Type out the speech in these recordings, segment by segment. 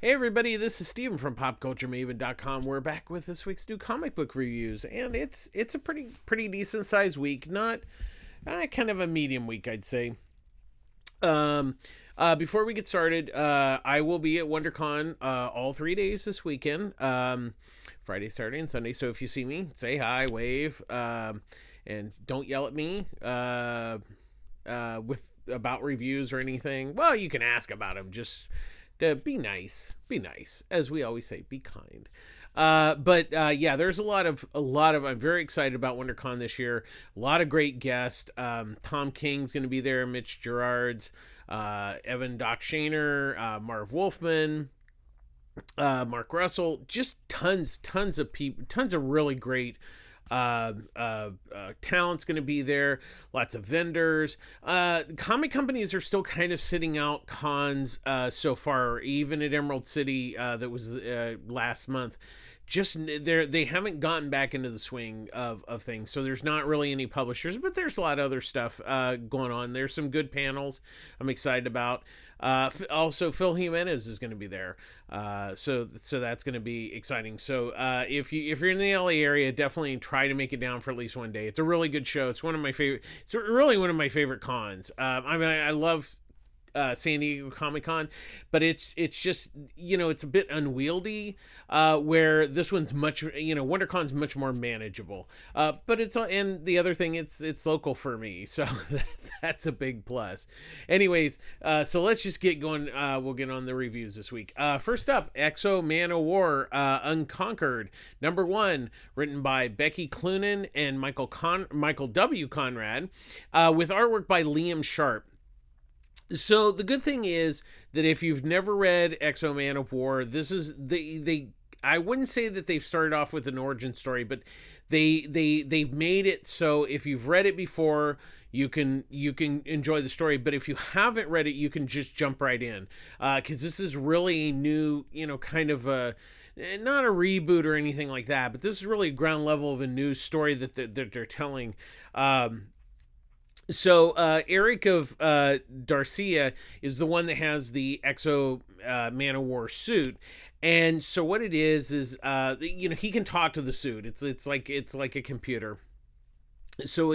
Hey everybody, this is Steven from PopCultureMaven.com. We're back with this week's new comic book reviews, and it's a pretty decent sized week, not kind of a medium week, I'd say. Before we get started, I will be at WonderCon all 3 days this weekend, Friday, Saturday, and Sunday. So if you see me, say hi, wave, and don't yell at me with about reviews or anything. Well, you can ask about them. Just be nice, as we always say, be kind. But there's a lot of I'm very excited about WonderCon this year. A lot of great guests. Tom King's going to be there, Mitch Gerards, Evan Doc Shaner, Marv Wolfman, Mark Russell, just tons of people, tons of really great talent's going to be there. Lots of vendors. Comic companies are still kind of sitting out cons so far, even at Emerald City that was last month. Just they haven't gotten back into the swing of things, so there's not really any publishers, but there's a lot of other stuff going on. There's some good panels I'm excited about. Also, Phil Jimenez is going to be there, so that's going to be exciting. So if you're in the LA area, definitely try to make it down for at least one day. It's a really good show. It's one of my favorite. It's really one of my favorite cons. I love San Diego Comic-Con, but it's just, it's a bit unwieldy, where this one's much, WonderCon's much more manageable, but and the other thing, it's local for me, so that's a big plus. Anyways, so let's just get going. We'll get on the reviews this week. First up, Exo Manowar, Unconquered, #1, written by Becky Cloonan and Michael W. Conrad, with artwork by Liam Sharp. So the good thing is that if you've never read Exo Manowar, this is they I wouldn't say that they've started off with an origin story, but they've made it so if you've read it before, you can enjoy the story, but if you haven't read it, you can just jump right in, because this is really a new, kind of a, not a reboot or anything like that, but this is really ground level of a new story that they're telling. So Eric of Darcia is the one that has the Exo Manowar suit, and so what it is he can talk to the suit. It's like a computer. So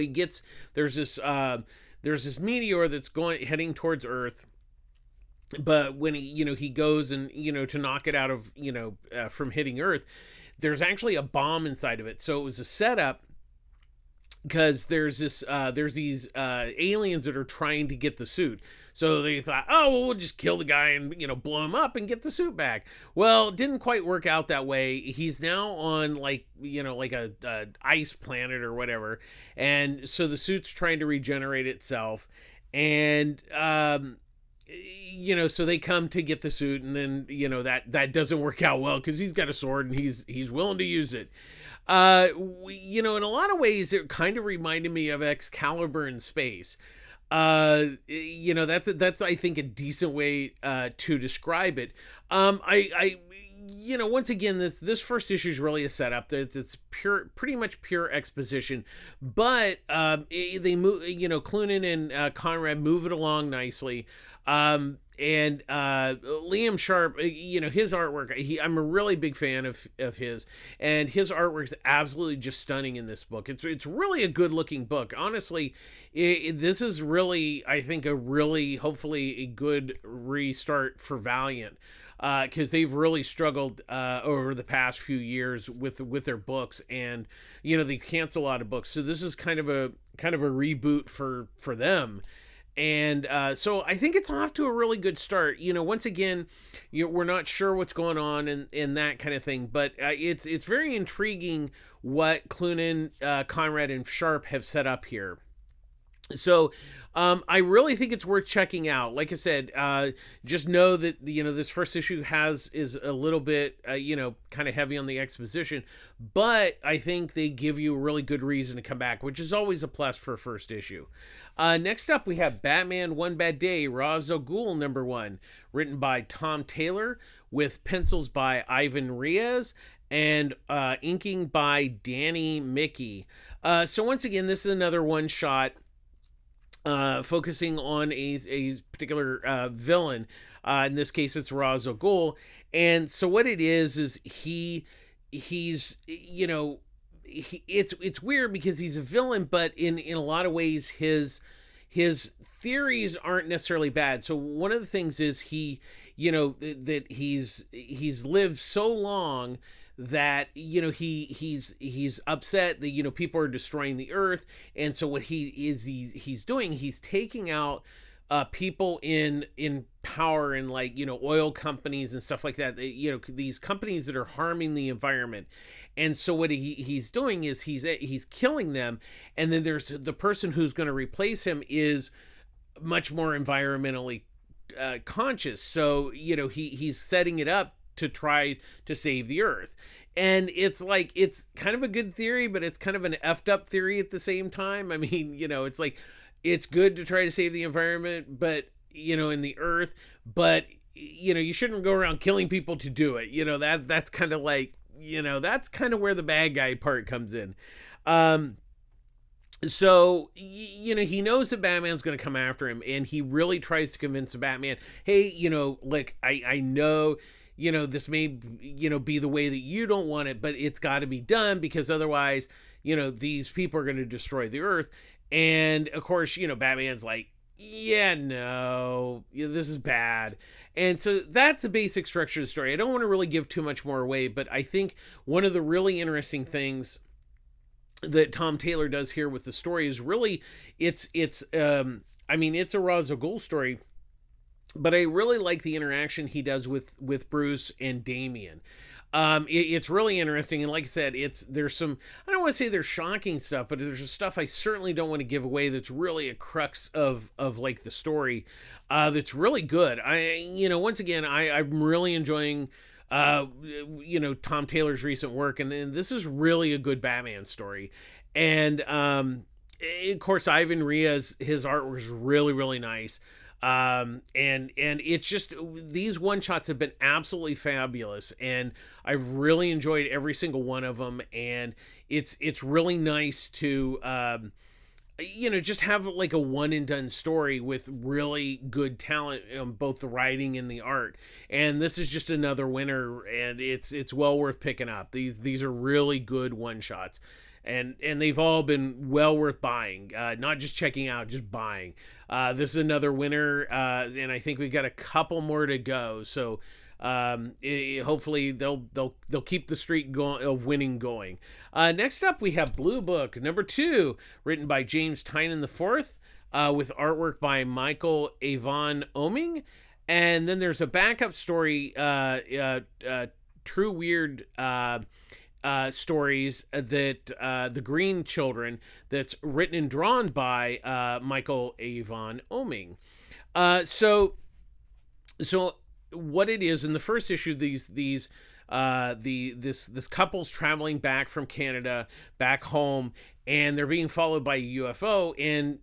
there's this meteor that's heading towards Earth, but when he goes and to knock it out of from hitting Earth, there's actually a bomb inside of it. So it was a setup, because there's these aliens that are trying to get the suit. So they thought, oh, well, we'll just kill the guy and, blow him up and get the suit back. Well, it didn't quite work out that way. He's now on like a ice planet or whatever. And so the suit's trying to regenerate itself. And, so they come to get the suit, and then, that doesn't work out well because he's got a sword and he's willing to use it. In a lot of ways, it kind of reminded me of Excalibur in space. That's I think a decent way to describe it. Once again, this first issue is really a setup. It's pretty much pure exposition, but they move. Cloonan and Conrad move it along nicely. And Liam Sharp, his artwork, I'm a really big fan of his, and his artwork is absolutely just stunning in this book. It's really a good looking book. Honestly, this is really, I think, hopefully a good restart for Valiant, because they've really struggled over the past few years with their books, and they cancel a lot of books. So this is kind of a reboot for them. And so I think it's off to a really good start. Once again, we're not sure what's going on and that kind of thing, but it's very intriguing what Cloonan, Conrad, and Sharp have set up here. So I really think it's worth checking out. Like I said, just know that this first issue is a little bit kind of heavy on the exposition, but I think they give you a really good reason to come back, which is always a plus for a first issue. Next up, we have Batman One Bad Day, Ra's al Ghul #1, written by Tom Taylor, with pencils by Ivan Reyes and inking by Danny Mickey. So once again, this is another one shot. focusing on a particular villain. In this case, it's Ra's al Ghul. And so what it is he's it's weird because he's a villain, but in a lot of ways his theories aren't necessarily bad. So one of the things is that he's lived so long that he's upset that people are destroying the earth. And so what he's doing, he's taking out people in power and oil companies and stuff like that, these companies that are harming the environment. And so what he's doing is he's killing them, and then there's the person who's going to replace him is much more environmentally conscious. So he's setting it up to try to save the earth. And it's kind of a good theory, but it's kind of an effed up theory at the same time. I mean, it's good to try to save the environment, but in the earth, but you shouldn't go around killing people to do it. That's kind of that's kind of where the bad guy part comes in. So he knows that Batman's going to come after him, and he really tries to convince the Batman, hey, I know this may be the way that you don't want it, but it's got to be done, because otherwise these people are going to destroy the earth. And of course Batman's like, yeah, no, this is bad. And so that's the basic structure of the story. I don't want to really give too much more away, but I think one of the really interesting things that Tom Taylor does here with the story is really it's a Ra's al Ghul story, but I really like the interaction he does with Bruce and Damian. It's really interesting, and like I said, there's some, I don't want to say there's shocking stuff, but there's stuff I certainly don't want to give away that's really a crux of the story, that's really good. Once again, I'm really enjoying Tom Taylor's recent work, and this is really a good Batman story. And of course, Ivan Ria's his art was really, really nice. And it's just, these one shots have been absolutely fabulous, and I've really enjoyed every single one of them. And it's really nice to just have like a one and done story with really good talent on both the writing and the art. And this is just another winner, and it's well worth picking up. These are really good one shots. And they've all been well worth buying, not just checking out, just buying. This is another winner, and I think we've got a couple more to go. So hopefully they'll keep the streak of winning going. Next up, we have Blue Book number 2, written by James Tynion IV, with artwork by Michael Avon Oeming. And then there's a backup story, True Weird stories, that the Green Children, that's written and drawn by Michael Avon Oeming. So what it is in the first issue, this couple's traveling back from Canada back home, and they're being followed by a UFO, and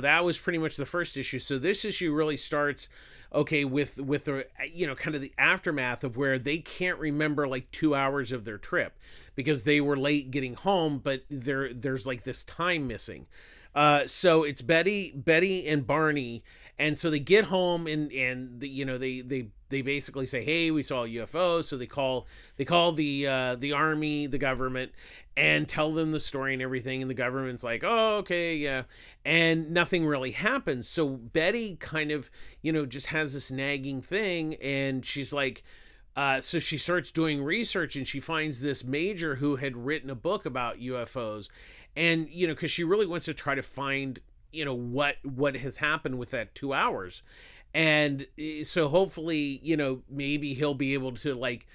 that was pretty much the first issue. So this issue really starts with the kind of the aftermath of where they can't remember like 2 hours of their trip because they were late getting home, but there's like this time missing. So it's Betty and Barney, and so they get home, and they basically say, hey, we saw a UFO. So they call the army, the government, and tell them the story and everything, and the government's like, oh, okay, yeah, and nothing really happens. So Betty kind of just has this nagging thing, and she's like, so she starts doing research, and she finds this major who had written a book about UFOs, and because she really wants to try to find what has happened with that 2 hours. And so hopefully maybe he'll be able to like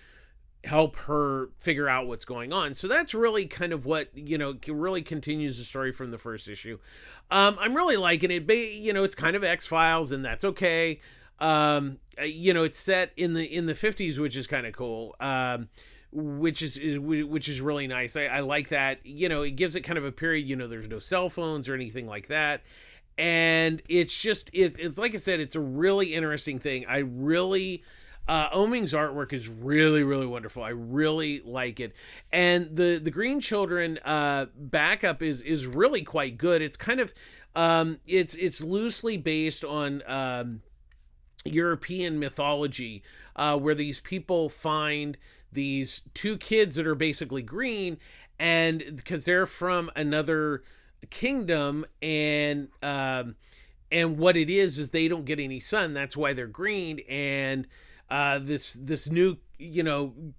help her figure out what's going on. So that's really kind of what really continues the story from the first issue. I'm really liking it. It's kind of X-Files, and that's okay. It's set in the 50s, which is kind of cool. Which is really nice. I like that. It gives it kind of a period. There's no cell phones or anything like that, and it's just it's like I said, it's a really interesting thing. I really Oming's artwork is really, really wonderful. I really like it, and the Green Children backup is really quite good. It's kind of it's loosely based on European mythology, where these people find these two kids that are basically green, and because they're from another kingdom, and what it is they don't get any sun. That's why they're green, and this new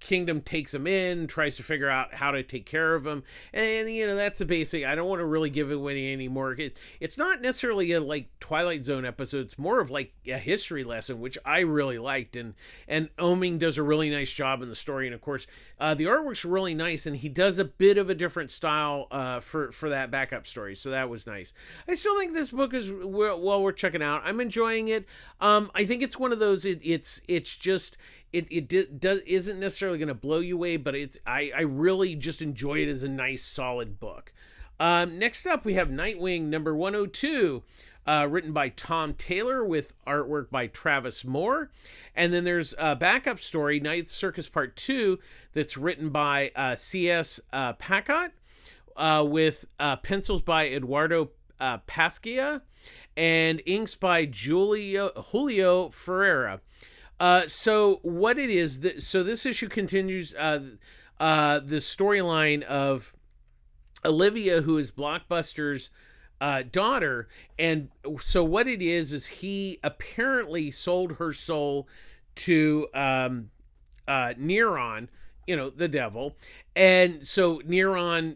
kingdom takes them in, tries to figure out how to take care of them, and that's the basic. I don't want to really give away anymore. It's not necessarily a like Twilight Zone episode. It's more of like a history lesson, which I really liked, and Oming does a really nice job in the story, and of course the artwork's really nice, and he does a bit of a different style for that backup story, so that was nice. I still think this book is well worth checking out. I'm enjoying it. I think it's one of those. It's just. Isn't necessarily going to blow you away, but I really just enjoy it as a nice, solid book. Next up, we have Nightwing number 102, written by Tom Taylor with artwork by Travis Moore. And then there's a backup story, Night Circus Part 2, that's written by C.S. Packott, with pencils by Eduardo Pasquia and inks by Julio Ferreira. So what it is, so this issue continues the storyline of Olivia, who is Blockbuster's daughter, and so what it is he apparently sold her soul to Neron, the devil, and so Neron.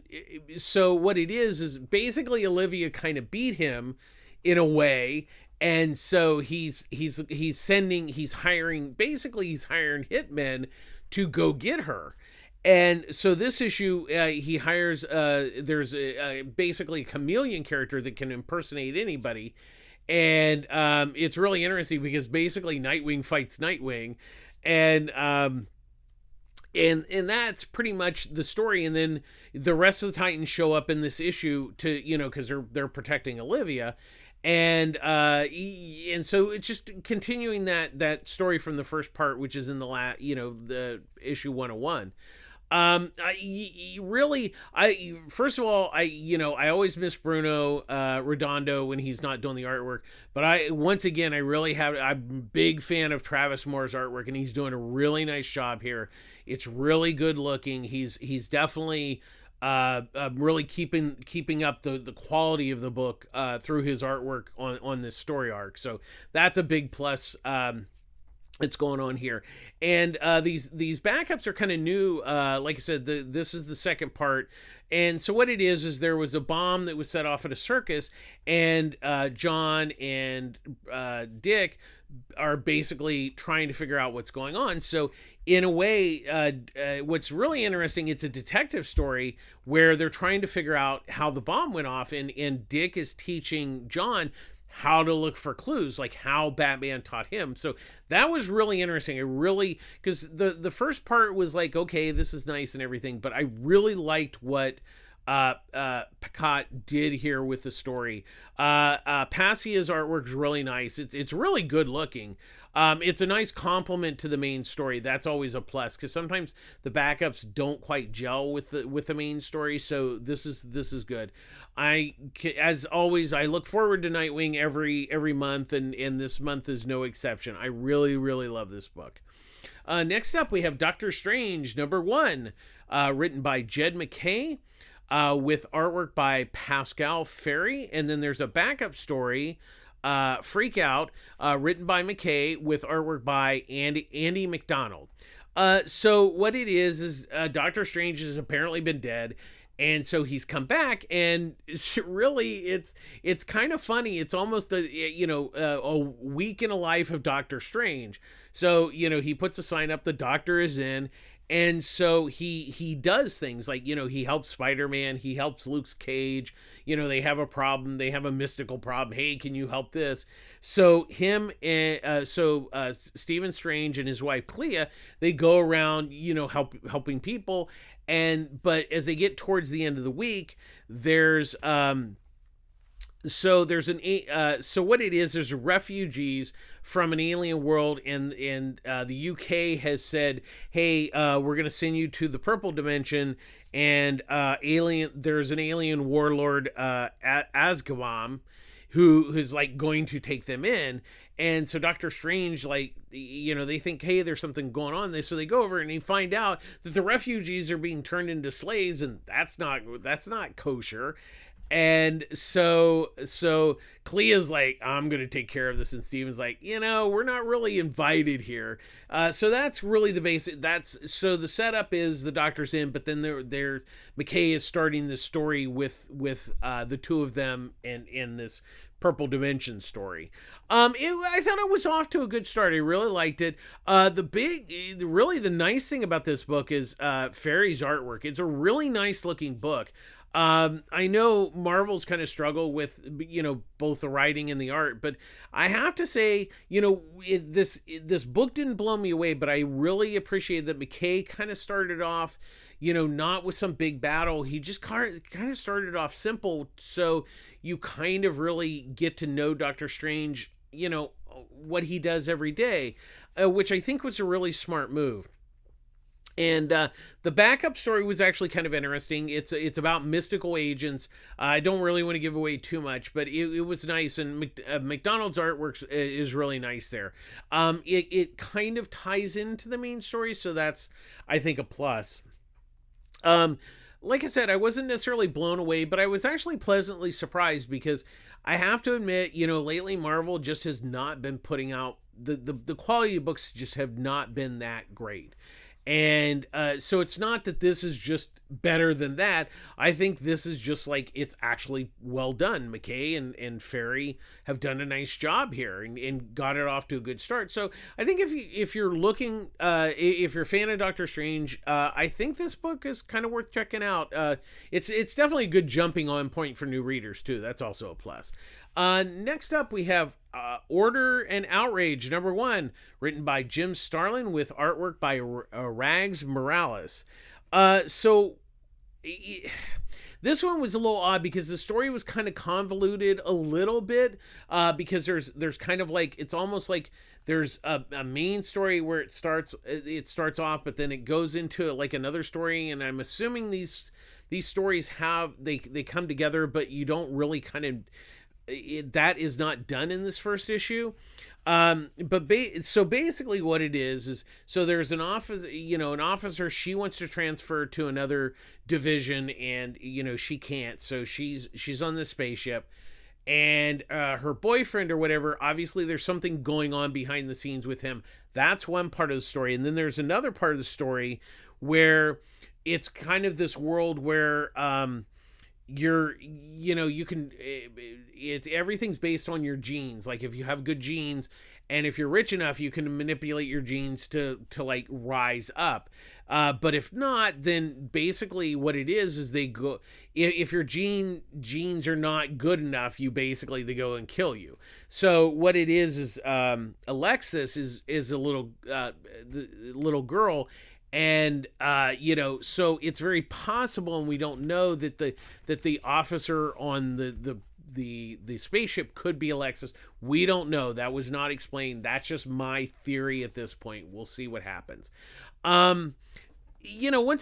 So what it is basically Olivia kind of beat him in a way. And so he's hiring hitmen to go get her. And so this issue, he hires, there's basically a chameleon character that can impersonate anybody. And it's really interesting because basically Nightwing fights Nightwing. And that's pretty much the story. And then the rest of the Titans show up in this issue to, because they're protecting Olivia. And so it's just continuing that story from the first part, which is in the issue 101. First of all, I always miss Bruno Redondo when he's not doing the artwork, but I'm a big fan of Travis Moore's artwork, and he's doing a really nice job here. It's really good looking. He's definitely really keeping up the quality of the book through his artwork on this story arc. So that's a big plus that's going on here. And these backups are kind of new. Like I said, this is the second part. And so what it is there was a bomb that was set off at a circus, and John and Dick are basically trying to figure out what's going on. So in a way, what's really interesting, it's a detective story where they're trying to figure out how the bomb went off, and Dick is teaching John how to look for clues, like how Batman taught him. So that was really interesting. Because the first part was like, okay, this is nice and everything, but I really liked what Packott did here with the story. Passia's artwork is really nice. It's really good looking. It's a nice complement to the main story. That's always a plus, because sometimes the backups don't quite gel with the main story. So this is good. As always, I look forward to Nightwing every month, and this month is no exception. I really, really love this book. Next up, we have Doctor Strange number 1, written by Jed MacKay, with artwork by Pascal Ferry, and then there's a backup story, Freak Out, written by MacKay with artwork by Andy McDonald. So what it is Doctor Strange has apparently been dead, and so he's come back, and it's kind of funny. It's almost a week in a life of Doctor Strange. So he puts a sign up, the doctor is in. And so he does things like, he helps Spider-Man, he helps Luke Cage, they have a problem, they have a mystical problem. Hey, can you help this? So Stephen Strange and his wife Clea, they go around, helping people. But as they get towards the end of the week, there's So there's so what it is, there's refugees from an alien world, and the UK has said, hey, we're gonna send you to the purple dimension, and there's an alien warlord, Azkaban, who's like going to take them in. And so Doctor Strange, like, they think, hey, there's something going on. So they go over and they find out that the refugees are being turned into slaves, and that's not kosher. And so Clea's like, I'm gonna take care of this, and Steven's like, we're not really invited here. So that's really the basic. So the setup is the Doctor's in, but then there's McKay is starting this story with the two of them in this purple dimension story. I thought it was off to a good start. I really liked it. The nice thing about this book is Ferry's artwork. It's a really nice looking book. I know Marvel's kind of struggle with, both the writing and the art, but I have to say, this book didn't blow me away, but I really appreciate that McKay kind of started off, not with some big battle. He just kind of started off simple, so you kind of really get to know Doctor Strange, what he does every day, which I think was a really smart move. And the backup story was actually kind of interesting. It's about mystical agents. I don't really want to give away too much, but it was nice. And McDonald's artwork is really nice there. It kind of ties into the main story, so that's, I think, a plus. Like I said, I wasn't necessarily blown away, but I was actually pleasantly surprised, because I have to admit, lately Marvel just has not been putting out the quality of books, just have not been that great. And so it's not that this is just better than that. I think this is just like, it's actually well done. McKay and Ferry have done a nice job here and got it off to a good start. So I think if you're looking, if you're a fan of Doctor Strange, I think this book is kind of worth checking out. It's definitely a good jumping on point for new readers too. That's also a plus. Next up, we have Order and Outrage, #1, written by Jim Starlin with artwork by Rags Morales. This one was a little odd because the story was kind of convoluted a little bit, because there's kind of like, it's almost like there's a main story where it starts off, but then it goes into like another story, and I'm assuming these stories they come together, but you don't really kind of, that is not done in this first issue. So basically what it is so there's an officer, she wants to transfer to another division, and she can't, so she's on this spaceship, and her boyfriend or whatever, obviously there's something going on behind the scenes with him. That's one part of the story. And then there's another part of the story where it's kind of this world where everything's based on your genes. Like, if you have good genes, and if you're rich enough, you can manipulate your genes to like rise up. But if not, then basically what it is they go, if your genes are not good enough, they go and kill you. So what it is Alexis is a little girl. And so it's very possible, and we don't know that the officer on the spaceship could be Alexis. We don't know. That was not explained. That's just my theory at this point. We'll see what happens. Once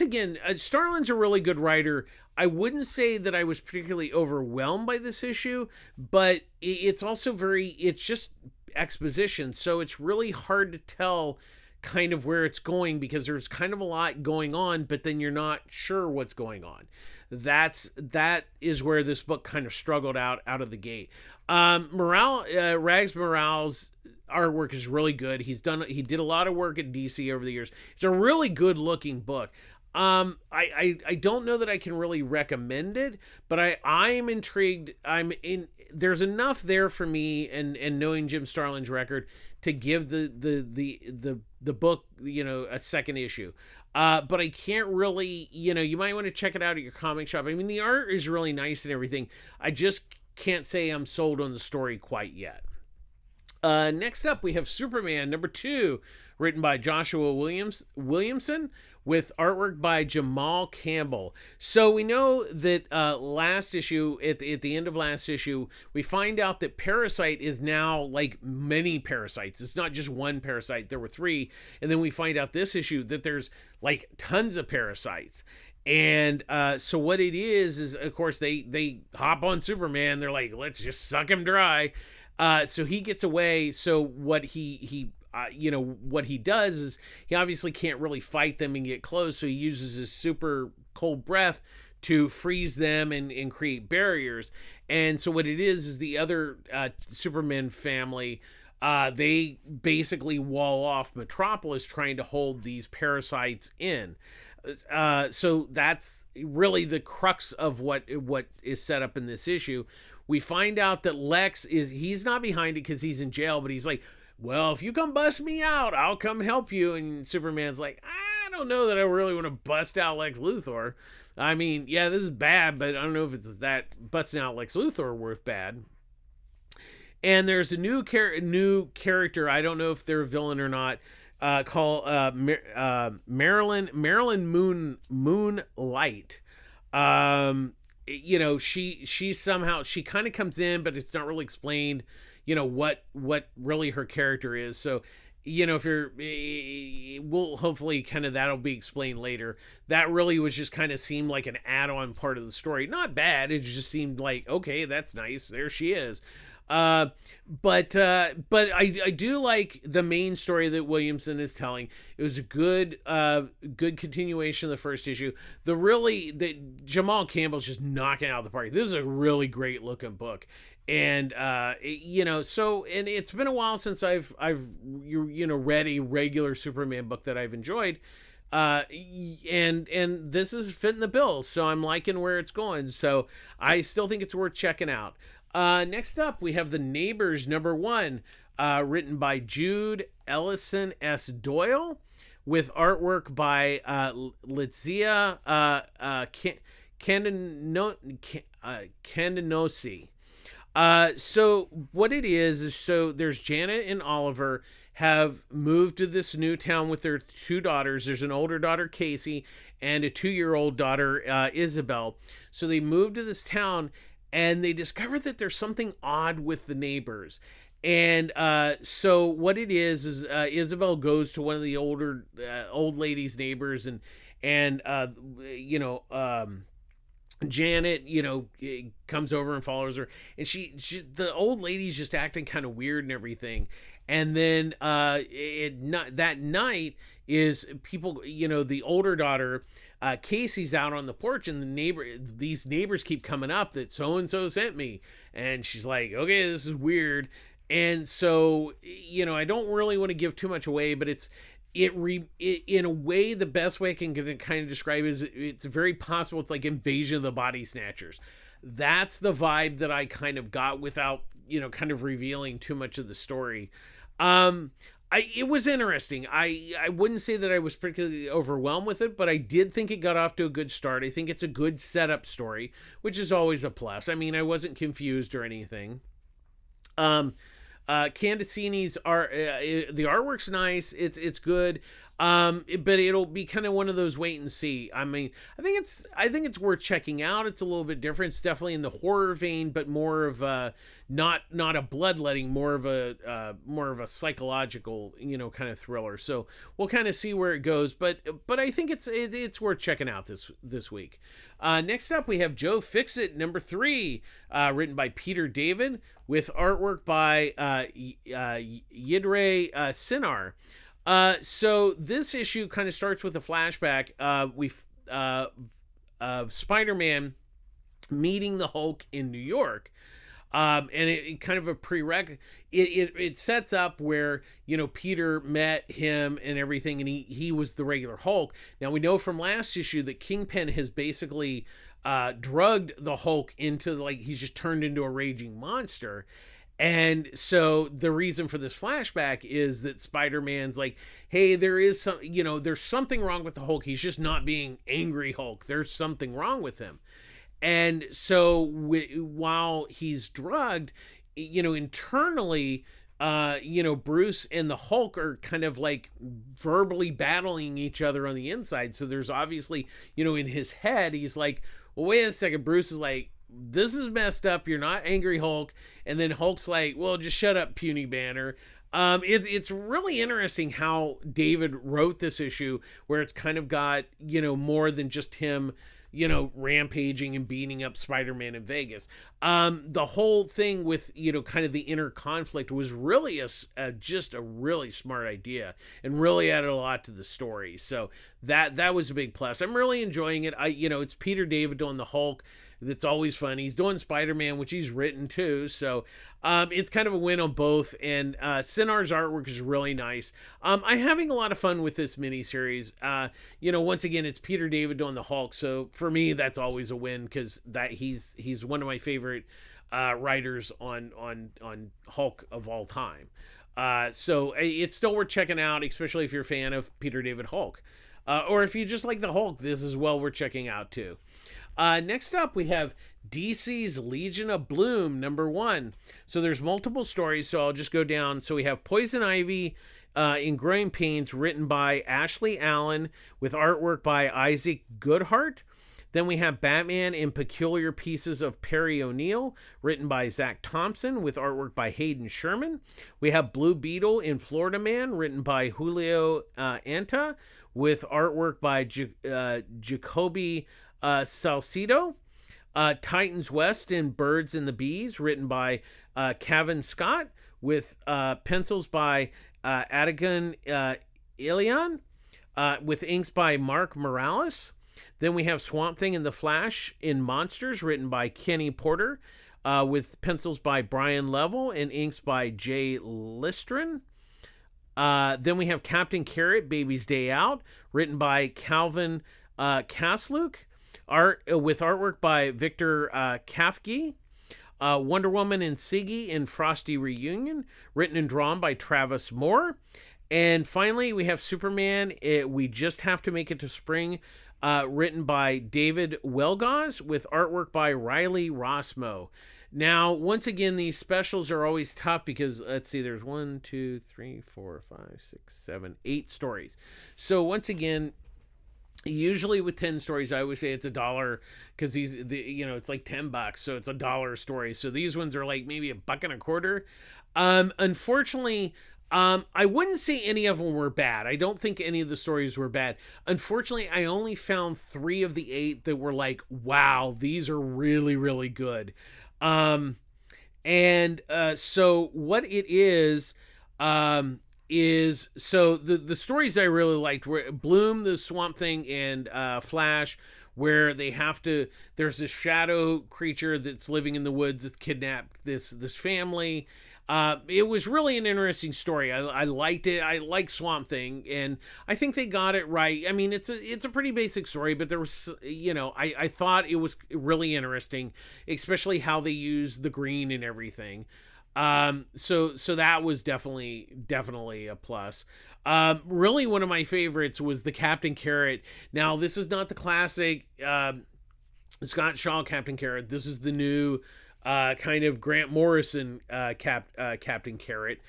again, Starlin's a really good writer. I wouldn't say that I was particularly overwhelmed by this issue, but it's also it's just exposition, so it's really hard to tell kind of where it's going, because there's kind of a lot going on, but then you're not sure what's going on. That is where this book kind of struggled out of the gate. Rags Morales' artwork is really good. He did a lot of work at DC over the years. It's a really good looking book. I don't know that I can really recommend it, but I'm intrigued. There's enough there for me, and knowing Jim Starlin's record, to give the book, a second issue. But I can't really, you might want to check it out at your comic shop. I mean, the art is really nice and everything. I just can't say I'm sold on the story quite yet. Next up, we have Superman #2, written by Joshua Williamson, with artwork by Jamal Campbell. So we know that last issue, at the end of last issue, we find out that Parasite is now like many parasites. It's not just one parasite. There were 3. And then we find out this issue that there's like tons of parasites. And so what it is of course they hop on Superman. They're like, let's just suck him dry. So he gets away. So what he what he does is he obviously can't really fight them and get close. So he uses his super cold breath to freeze them and create barriers. And so what it is the other Superman family, they basically wall off Metropolis, trying to hold these parasites in. So that's really the crux of what is set up in this issue. We find out that Lex he's not behind it because he's in jail, but he's like, well, if you come bust me out, I'll come help you. And Superman's like, I don't know that I really want to bust out Lex Luthor. I mean, yeah, this is bad, but I don't know if it's that busting out Lex Luthor worth bad. And there's a new character. I don't know if they're a villain or not. Called Marilyn Moonlight. She somehow, she kind of comes in, but it's not really explained, what really her character is. So, if we'll hopefully kind of that'll be explained later. That really was just kind of seemed like an add-on part of the story. Not bad. It just seemed like, okay, that's nice. There she is. But I do like the main story that Williamson is telling. It was a good continuation of the first issue. Jamal Campbell's just knocking out the park. This is a really great looking book. And, and it's been a while since I've read a regular Superman book that I've enjoyed. And this is fitting the bill. So I'm liking where it's going. So I still think it's worth checking out. Next up, we have The Neighbors #1, written by Jude Ellison S. Doyle, with artwork by Litzia Candinosi. So what it is so there's Janet and Oliver have moved to this new town with their 2 daughters. There's an older daughter, Casey, and a 2-year-old daughter, Isabel. So they moved to this town, and they discover that there's something odd with the neighbors. And so what it is Isabel goes to one of the old lady's neighbors, and Janet, comes over and follows her, and she the old lady's just acting kind of weird and everything. And then that night is people, the older daughter, Casey's out on the porch, and these neighbors keep coming up that so-and-so sent me. And she's like, okay, this is weird. And so, I don't really want to give too much away, but in a way, the best way I can kind of describe it is it's very possible. It's like Invasion of the Body Snatchers. That's the vibe that I kind of got without, kind of revealing too much of the story. It was interesting. I wouldn't say that I was particularly overwhelmed with it, but I did think it got off to a good start. I think it's a good setup story, which is always a plus. I mean, I wasn't confused or anything. Candaceini's the artwork's nice. It's good. But it'll be kind of one of those wait and see. I mean, I think it's worth checking out. It's a little bit different. It's definitely in the horror vein, but more of a not a bloodletting, more of a psychological, kind of thriller. So we'll kind of see where it goes. But I think it's worth checking out this week. Next up, we have Joe Fixit #3, written by Peter David, with artwork by Yidre Sinar. So this issue kind of starts with a flashback of Spider-Man meeting the Hulk in New York. And it kind of a prereq. It sets up where, Peter met him and everything, and he was the regular Hulk. Now we know from last issue that Kingpin has basically drugged the Hulk into, he's just turned into a raging monster. And so the reason for this flashback is that Spider-Man's like, hey, there's something wrong with the Hulk. He's just not being angry Hulk. There's something wrong with him. And so while he's drugged, internally, Bruce and the Hulk are kind of like verbally battling each other on the inside. So there's obviously, in his head, he's like, well, wait a second. Bruce is like, this is messed up. You're not Angry Hulk. And then Hulk's like, well, just shut up, puny Banner. It's really interesting how David wrote this issue, where it's kind of got, more than just him, rampaging and beating up Spider-Man in Vegas. The whole thing with, kind of the inner conflict was really just a really smart idea, and really added a lot to the story. So that was a big plus. I'm really enjoying it. It's Peter David doing the Hulk. That's always fun. He's doing Spider-Man, which he's written too. So it's kind of a win on both. And Sinar's artwork is really nice. I'm having a lot of fun with this miniseries. Once again, it's Peter David doing the Hulk. So for me, that's always a win, because he's one of my favorite writers on Hulk of all time. So it's still worth checking out, especially if you're a fan of Peter David Hulk. Or if you just like the Hulk, this is well worth checking out too. Next up, we have DC's Legion of Bloom, #1. So there's multiple stories, so I'll just go down. So we have Poison Ivy in Growing Pains, written by Ashley Allen, with artwork by Isaac Goodhart. Then we have Batman in Peculiar Pieces of Perry O'Neill, written by Zach Thompson, with artwork by Hayden Sherman. We have Blue Beetle in Florida Man, written by Julio Anta, with artwork by Jacoby Salcido. Titans West in Birds and the Bees, written by Kevin Scott, with pencils by Adigan Ilian, with inks by Mark Morales. Then we have Swamp Thing and the Flash in Monsters, written by Kenny Porter, with pencils by Brian Level and inks by Jay Listrin. Then we have Captain Carrot, Baby's Day Out, written by Calvin Kasluke, with artwork by Victor Kafke. Wonder Woman and Siggy in Frosty Reunion, written and drawn by Travis Moore. And finally, we have Superman, We Just Have to Make It to Spring, written by David Welgaz, with artwork by Riley Rossmo. Now, once again, these specials are always tough because, let's see, there's 1, 2, 3, 4, 5, 6, 7, 8 stories. So once again, usually with 10 stories, I always say it's $1, because it's like $10, so it's $1 a story. So these ones are like maybe $1.25. Unfortunately, I wouldn't say any of them were bad. I don't think any of the stories were bad. Unfortunately, I only found 3 of the 8 that were like, wow, these are really, really good. So what it is so the stories I really liked were Bloom, the Swamp Thing, and Flash, where there's this shadow creature that's living in the woods that's kidnapped this family. It was really an interesting story. I liked it. I like Swamp Thing, and I think they got it right. I mean, it's a pretty basic story, but there was, I thought it was really interesting, especially how they used the green and everything. So that was definitely a plus. Really one of my favorites was the Captain Carrot. Now, this is not the classic Scott Shaw Captain Carrot. This is the new kind of Grant Morrison Captain Carrot.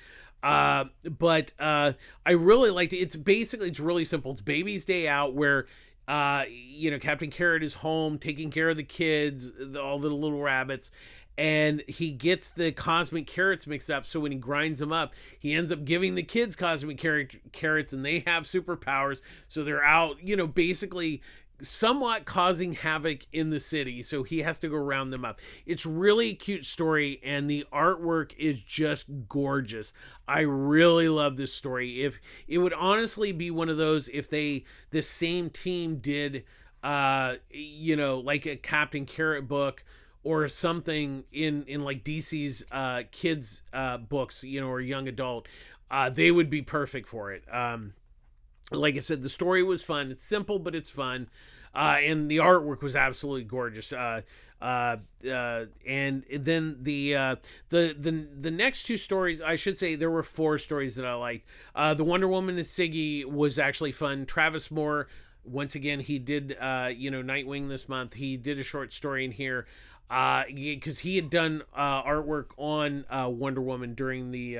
But I really liked it. It's really simple. It's Baby's Day Out, where Captain Carrot is home taking care of the kids, all the little rabbits, and he gets the cosmic carrots mixed up. So when he grinds them up, he ends up giving the kids cosmic carrots, and they have superpowers. So they're out, basically somewhat causing havoc in the city, so he has to go round them up. It's really a cute story, and the artwork is just gorgeous. I really love this story. If it would honestly be one of those, if the same team did like a Captain Carrot book or something in like DC's kids books, or young adult, they would be perfect for it. Like I said, the story was fun. It's simple, but it's fun. And the artwork was absolutely gorgeous. And then the next 2 stories, I should say there were 4 stories that I liked. The Wonder Woman and Siggy was actually fun. Travis Moore, once again, he did, Nightwing this month. He did a short story in here. Because he had done artwork on Wonder Woman during the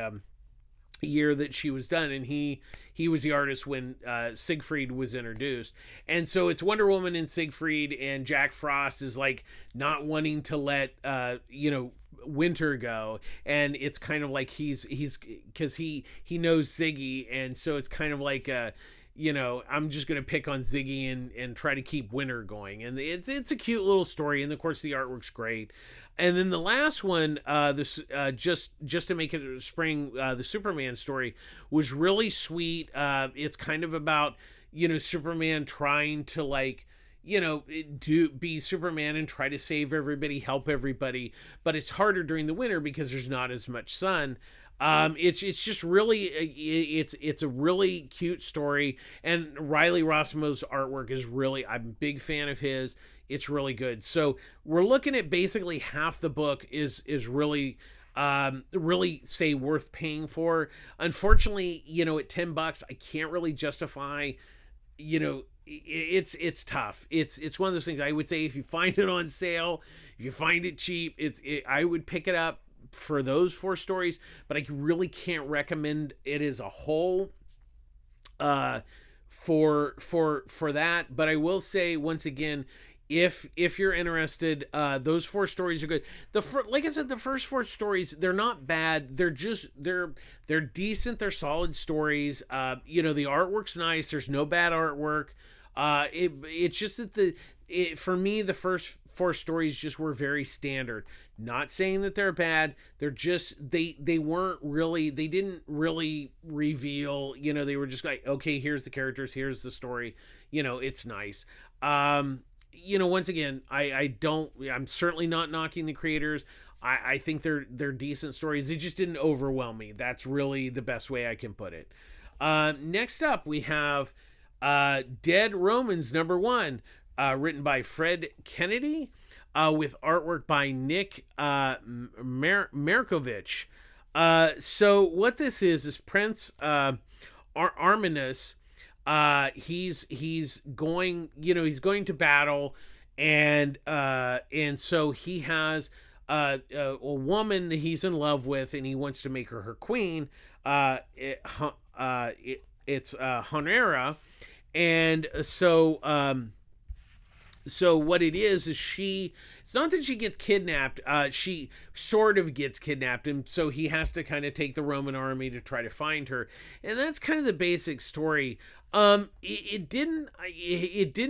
year that she was done, and he was the artist when Siegfried was introduced. And so it's Wonder Woman and Siegfried, and Jack Frost is like not wanting to let Winter go, and it's kind of like he's because he knows Ziggy, and so it's kind of like I'm just gonna pick on Ziggy and try to keep Winter going, and it's a cute little story, and of course the artwork's great. And then the last one, just to make it a spring, the Superman story was really sweet. It's kind of about Superman trying to be Superman and try to save everybody, help everybody, but it's harder during the winter because there's not as much sun. It's just really it's a really cute story, and Riley Rossmo's artwork is really, I'm a big fan of his. It's really good. So we're looking at basically half the book is really really say worth paying for. Unfortunately, at $10 I can't really justify, it's tough. It's one of those things. I would say if you find it on sale, if you find it cheap, I would pick it up for those 4 stories, but I really can't recommend it as a whole for that. But I will say once again, if you're interested, those 4 stories are good. Like I said, the first 4 stories, they're not bad. They're just they're decent. They're solid stories. The artwork's nice. There's no bad artwork. It's just that for me, the first 4 stories just were very standard. Not saying that they're bad. They're just they weren't really, they didn't really reveal. They were just like, okay, here's the characters, here's the story. It's nice. Once again, I'm certainly not knocking the creators. I think they're decent stories. They just didn't overwhelm me. That's really the best way I can put it. Next up, we have Dead Romans #1, written by Fred Kennedy, with artwork by Nick Markovich. So what this is Prince Arminus. He's going to battle, and so he has a woman that he's in love with, and he wants to make her queen. It's Honera, and so what it is it's not that she gets kidnapped. She sort of gets kidnapped, and so he has to kind of take the Roman army to try to find her, and that's kind of the basic story. It didn't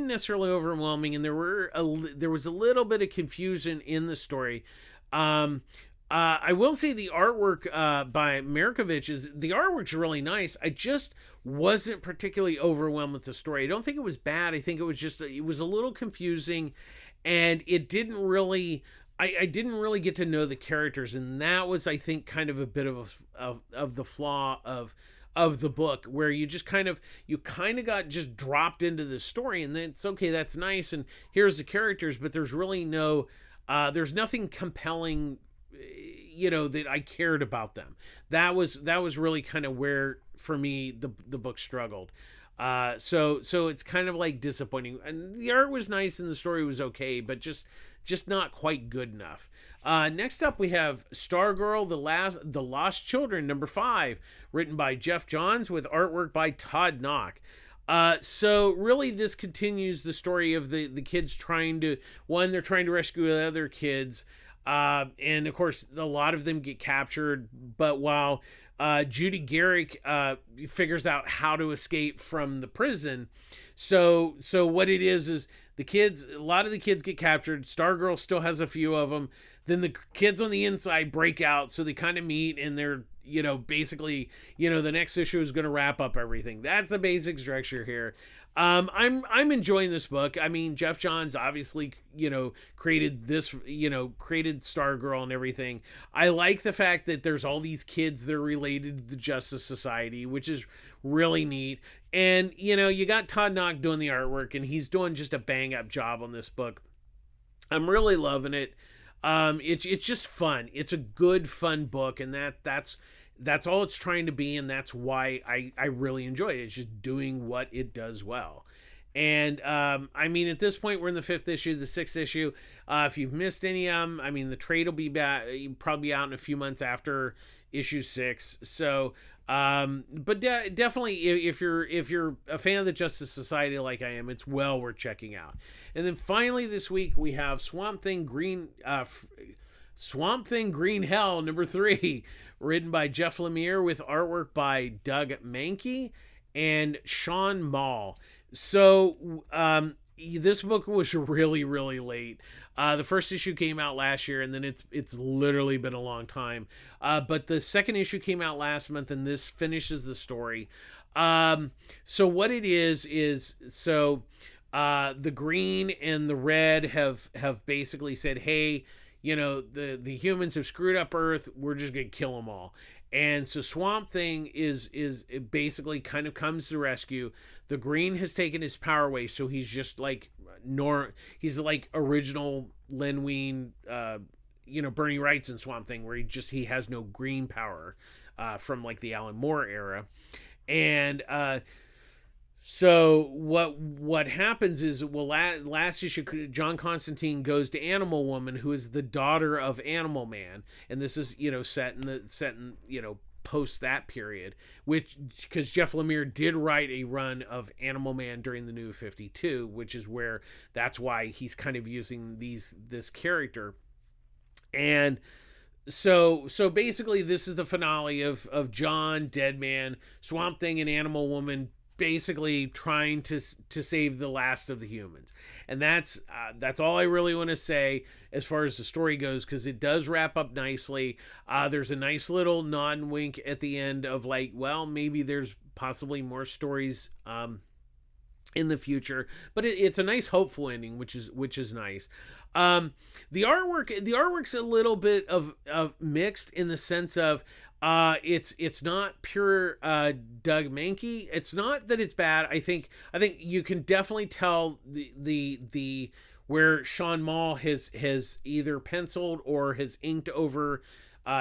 necessarily overwhelming, and there was a little bit of confusion in the story. I will say the artwork by Markovich the artwork's really nice. I just wasn't particularly overwhelmed with the story. I don't think it was bad. I think it was it was a little confusing, and it didn't really. I didn't really get to know the characters, and that was, I think, kind of a bit of the flaw of the book, where you kind of got just dropped into the story, and then it's okay, that's nice, and here's the characters, but there's really there's nothing compelling, that I cared about them. That was really kind of where, for me, the book struggled. So it's kind of like disappointing, and the art was nice and the story was okay, but just not quite good enough. Next up, we have Stargirl, The Lost Children, #5, written by Jeff Johns with artwork by Todd Knock. So really this continues the story of the kids they're trying to rescue the other kids. And of course, a lot of them get captured, but while Judy Garrick figures out how to escape from the prison. So what it is a lot of the kids get captured. Stargirl still has a few of them. Then the kids on the inside break out, so they kind of meet, and they're, basically, the next issue is going to wrap up everything. That's the basic structure here. I'm enjoying this book. I mean, Jeff Johns obviously, created Stargirl and everything. I like the fact that there's all these kids that are related to the Justice Society, which is really neat. And, you got Todd Knock doing the artwork, and he's doing just a bang up job on this book. I'm really loving it. It's just fun. It's a good, fun book, and that's all it's trying to be, and that's why I really enjoy it. It's just doing what it does well. And I mean, at this point, we're in the 5th issue, the 6th issue. If you've missed any of them, I mean, the trade will be back, probably out in a few months after issue 6. So, but definitely, if you're a fan of the Justice Society like I am, it's well worth checking out. And then finally this week we have Swamp Thing Green Hell #3, written by Jeff Lemire with artwork by Doug Mankey and Sean Mall. So this book was really, really late. The first issue came out last year, and then it's literally been a long time. But the second issue came out last month, and this finishes the story. So what it is the green and the red have basically said, hey, the humans have screwed up Earth. We're just gonna kill them all. And so Swamp Thing is basically kind of comes to the rescue. The green has taken his power away, so he's just like he's like original Len Wein, Bernie Wright's in Swamp Thing, where he has no green power from like the Alan Moore era. And so what happens is, last issue, John Constantine goes to Animal Woman, who is the daughter of Animal Man, and this is set in post that period, which, because Jeff Lemire did write a run of Animal Man during the New 52, which is where that's why he's kind of using this character. And so basically this is the finale of John, Deadman, Swamp Thing, and Animal Woman basically trying to save the last of the humans. And that's all I really want to say as far as the story goes, because it does wrap up nicely. There's a nice little nod and wink at the end of like, well, maybe there's possibly more stories in the future, but it's a nice hopeful ending, which is nice. The artwork's a little bit of mixed, in the sense of it's not pure Doug Mankey. It's not that it's bad. I think you can definitely tell the where Sean Mall has either penciled or has inked over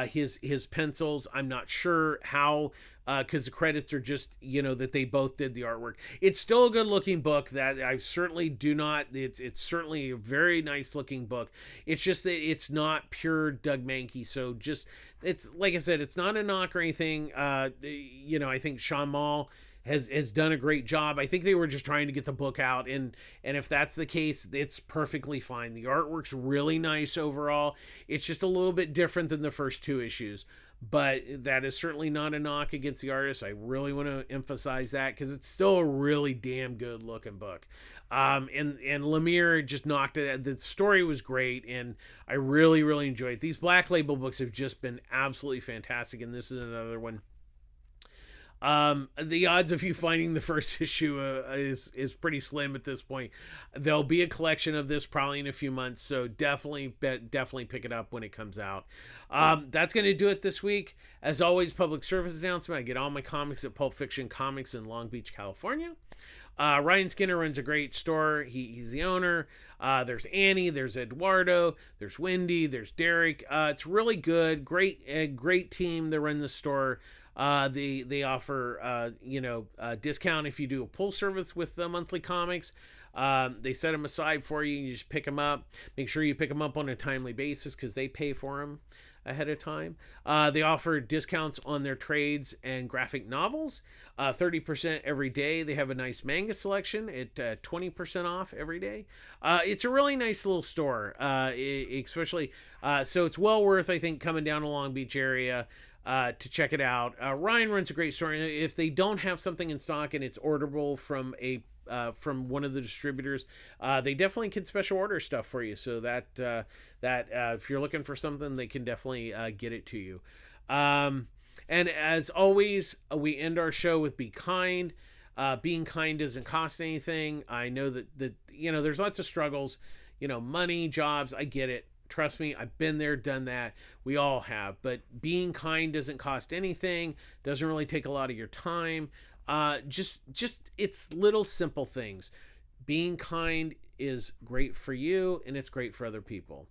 his pencils. I'm not sure how, because the credits are just that they both did the artwork. It's still a good looking book. That I certainly do not. It's certainly a very nice looking book. It's just that it's not pure Doug Mankey. So just, it's like I said, it's not a knock or anything. I think Sean Mall has done a great job. I think they were just trying to get the book out, and if that's the case, it's perfectly fine. The artwork's really nice overall. It's just a little bit different than the first 2 issues, but that is certainly not a knock against the artist. I really want to emphasize that, because it's still a really damn good looking book. And Lemire just knocked it out. The story was great, and I really, really enjoyed it. These Black Label books have just been absolutely fantastic, and this is another one. The odds of you finding the first issue is pretty slim at this point. There'll be a collection of this probably in a few months, so definitely pick it up when it comes out. That's going to do it this week. As always, public service announcement: I get all my comics at Pulp Fiction Comics in Long Beach, California. Ryan Skinner runs a great store. He's the owner. There's Annie, there's Eduardo, there's Wendy, there's Derek. It's really good. Great team that run the store. They offer a discount if you do a pull service with the monthly comics. They set them aside for you. You just pick them up. Make sure you pick them up on a timely basis, because they pay for them ahead of time. They offer discounts on their trades and graphic novels, 30% every day. They have a nice manga selection at 20% off every day. It's a really nice little store, especially so it's well worth, I think, coming down to Long Beach area to check it out. Ryan runs a great store. If they don't have something in stock and it's orderable from one of the distributors, they definitely can special order stuff for you, so that if you're looking for something, they can definitely get it to you. And as always, we end our show with Be Kind. Being kind doesn't cost anything. I know that there's lots of struggles, money, jobs. I get it. Trust me, I've been there, done that. We all have. But being kind doesn't cost anything. Doesn't really take a lot of your time. Just it's little simple things. Being kind is great for you, and it's great for other people.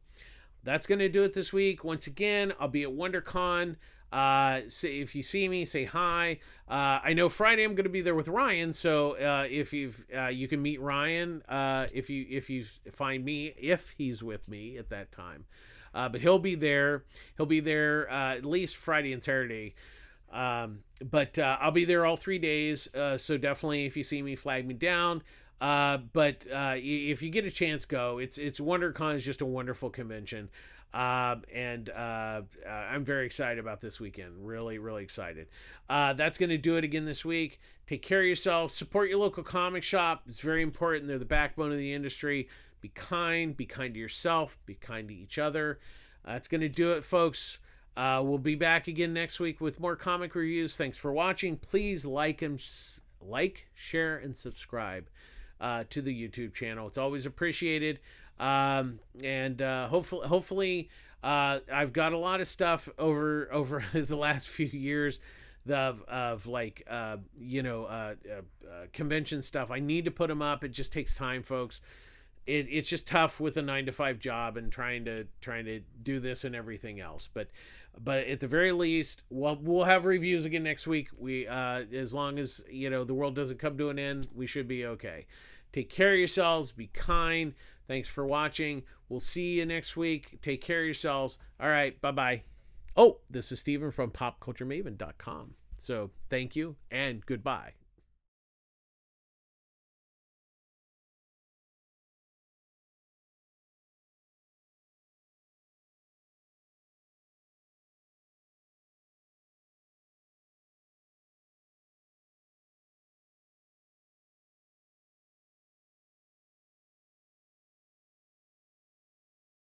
That's going to do it this week. Once again, I'll be at WonderCon So if you see me, say hi. I know Friday I'm going to be there with Ryan, so if you can meet Ryan if you find me, if he's with me at that time. But he'll be there. He'll be there at least Friday and Saturday. But I'll be there all 3 days. So definitely, if you see me, flag me down. But if you get a chance, go. It's WonderCon is just a wonderful convention. And I'm very excited about this weekend. Really, really excited. That's going to do it again this week. Take care of yourself. Support your local comic shop. It's very important. They're the backbone of the industry. Be kind to yourself. Be kind to each other. That's going to do it, folks. We'll be back again next week with more comic reviews. Thanks for watching. Please like, share, and subscribe to the YouTube channel. It's always appreciated. And hopefully I've got a lot of stuff over the last few years of convention stuff. I need to put them up. It just takes time, folks. It's just tough with a 9-to-5 job and trying to do this and everything else. But at the very least, we'll have reviews again next week. We as long as the world doesn't come to an end, we should be okay. Take care of yourselves. Be kind. Thanks for watching. We'll see you next week. Take care of yourselves. All right. Bye-bye. Oh, this is Steven from popculturemaven.com. So thank you and goodbye.